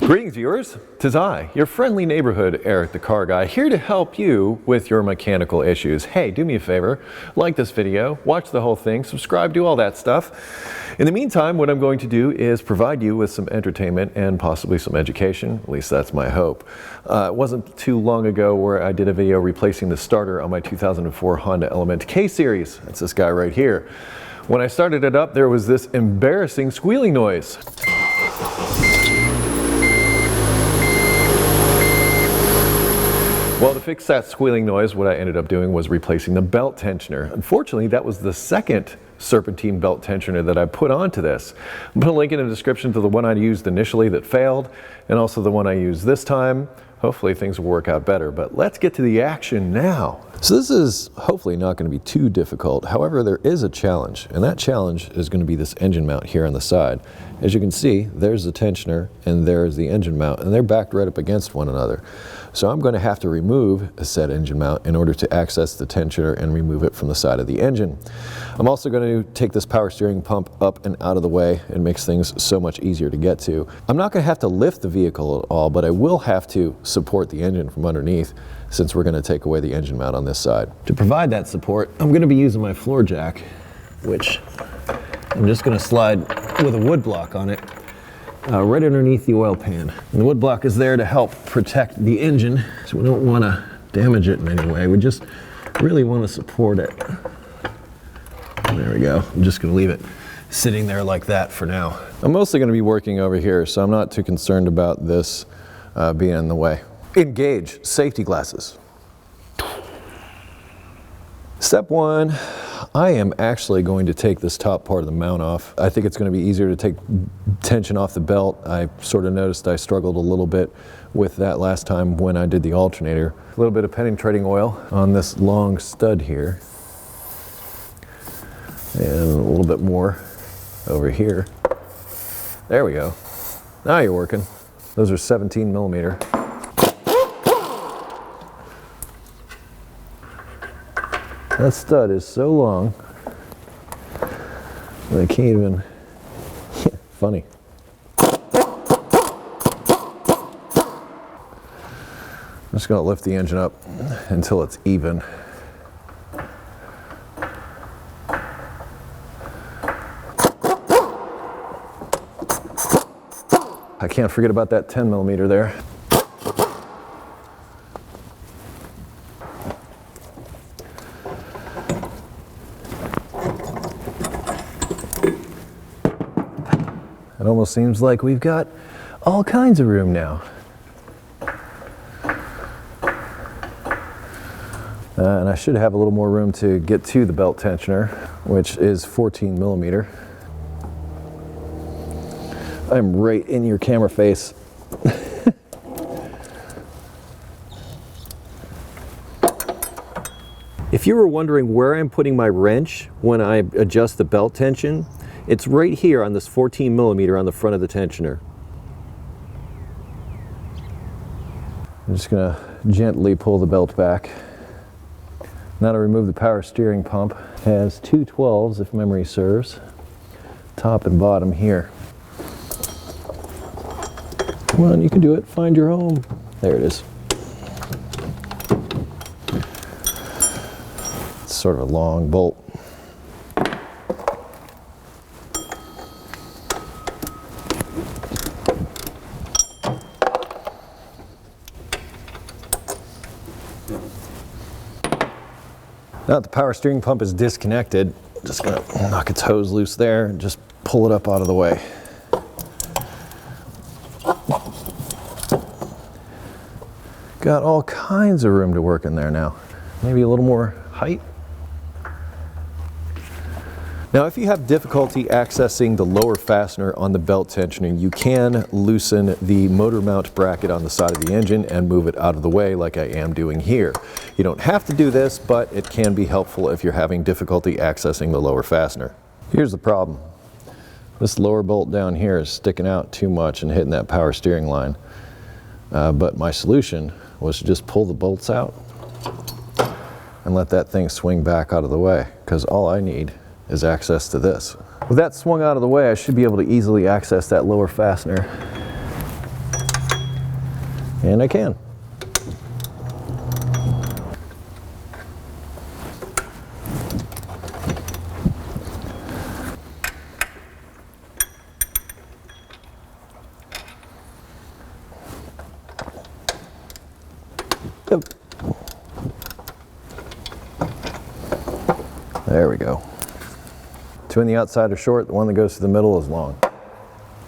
Greetings viewers, 'tis I, your friendly neighborhood Eric the Car Guy, here to help you with your mechanical issues. Hey, do me a favor, like this video, watch the whole thing, subscribe, do all that stuff. In the meantime, what I'm going to do is provide you with some entertainment and possibly some education, at least that's my hope. It wasn't too long ago where I did a video replacing the starter on my 2004 Honda Element K-Series. That's this guy right here. When I started it up, there was this embarrassing squealing noise. Well, to fix that squealing noise, what I ended up doing was replacing the belt tensioner. Unfortunately, that was the second Serpentine belt tensioner that I put onto this. I'm put a link in the description to the one I used initially that failed, and also the one I used this time. Hopefully things will work out better, but let's get to the action now. So this is hopefully not going to be too difficult. However, there is a challenge, and that challenge is going to be this engine mount here on the side. As you can see, there's the tensioner and there's the engine mount, and they're backed right up against one another. So I'm going to have to remove a said engine mount in order to access the tensioner and remove it from the side of the engine. I'm also going to take this power steering pump up and out of the way. It makes things so much easier to get to. I'm not going to have to lift the vehicle at all, but I will have to support the engine from underneath since we're going to take away the engine mount on this side. To provide that support, I'm going to be using my floor jack, which I'm just going to slide with a wood block on it right underneath the oil pan. And the wood block is there to help protect the engine, so we don't want to damage it in any way. We just really want to support it. There we go. I'm just going to leave it sitting there like that for now. I'm mostly going to be working over here, so I'm not too concerned about this being in the way. Engage safety glasses. Step one, I am actually going to take this top part of the mount off. I think it's going to be easier to take tension off the belt. I sort of noticed I struggled a little bit with that last time when I did the alternator. A little bit of penetrating oil on this long stud here. And a little bit more over here. There we go. Now you're working. Those are 17 millimeter. That stud is so long that I can't even, funny. I'm just going to lift the engine up until it's even. I can't forget about that 10 millimeter there. It almost seems like we've got all kinds of room now. And I should have a little more room to get to the belt tensioner, which is 14 millimeter. I'm right in your camera face. If you were wondering where I'm putting my wrench when I adjust the belt tension, it's right here on this 14 millimeter on the front of the tensioner. I'm just going to gently pull the belt back. Now to remove the power steering pump. It has two 12s if memory serves, top and bottom here. Come on, you can do it. Find your home. There it is. It's sort of a long bolt. Now that the power steering pump is disconnected, just gonna knock its hose loose there and just pull it up out of the way. Got all kinds of room to work in there now. Maybe a little more height. Now, if you have difficulty accessing the lower fastener on the belt tensioner, you can loosen the motor mount bracket on the side of the engine and move it out of the way like I am doing here. You don't have to do this, but it can be helpful if you're having difficulty accessing the lower fastener. Here's the problem. This lower bolt down here is sticking out too much and hitting that power steering line. But my solution was to just pull the bolts out and let that thing swing back out of the way, because all I need is access to this. With that swung out of the way, I should be able to easily access that lower fastener. And I can. Yep. There we go. Two on the outside are short, the one that goes to the middle is long.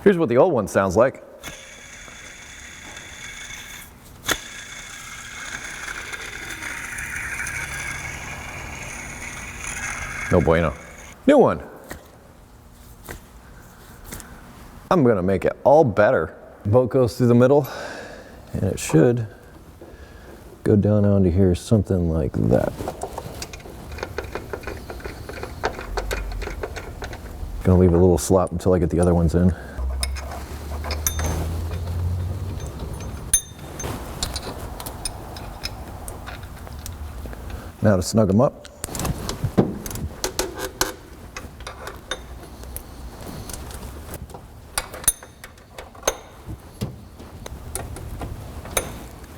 Here's what the old one sounds like. No bueno. New one. I'm gonna make it all better. Bolt goes through the middle, and it should go down onto here something like that. Gonna leave a little slop until I get the other ones in. Now to snug them up.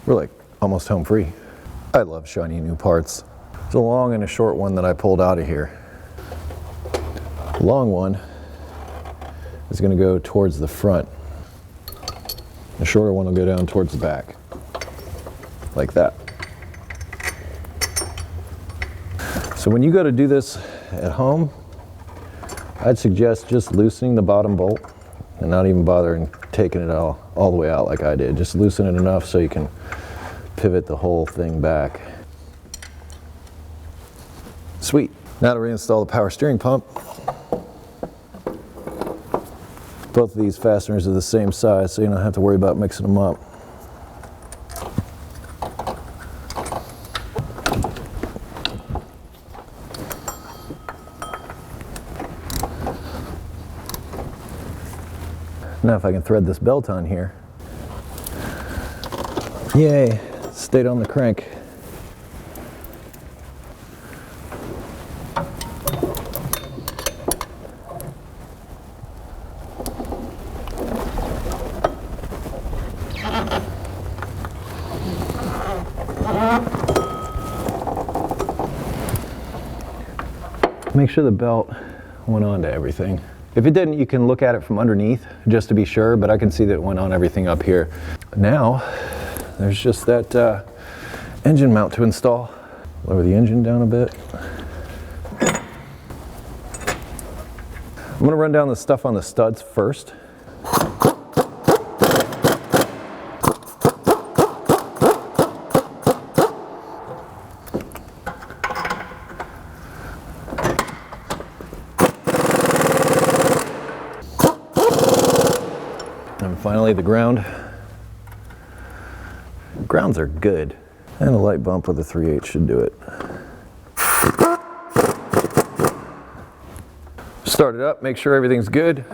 We're like almost home free. I love shiny new parts. There's a long and a short one that I pulled out of here. The long one is going to go towards the front. The shorter one will go down towards the back, like that. So when you go to do this at home, I'd suggest just loosening the bottom bolt and not even bothering taking it all the way out like I did. Just loosen it enough so you can pivot the whole thing back. Sweet. Now to reinstall the power steering pump. Both of these fasteners are the same size, so you don't have to worry about mixing them up. Now if I can thread this belt on here. Yay, stayed on the crank. Make sure the belt went on to everything. If it didn't, you can look at it from underneath just to be sure, but I can see that it went on everything up here. Now, there's just that engine mount to install. Lower the engine down a bit. I'm gonna run down the stuff on the studs first. And finally the ground. Grounds are good. And a light bump with a 3/8 should do it. Start it up, make sure everything's good.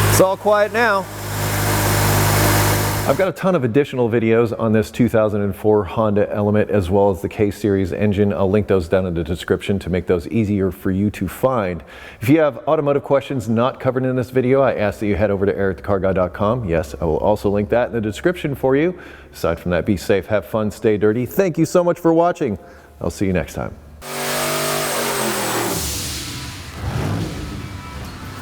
It's all quiet now. I've got a ton of additional videos on this 2004 Honda Element as well as the K-Series engine. I'll link those down in the description to make those easier for you to find. If you have automotive questions not covered in this video, I ask that you head over to EricTheCarGuy.com. Yes, I will also link that in the description for you. Aside from that, be safe, have fun, stay dirty. Thank you so much for watching. I'll see you next time.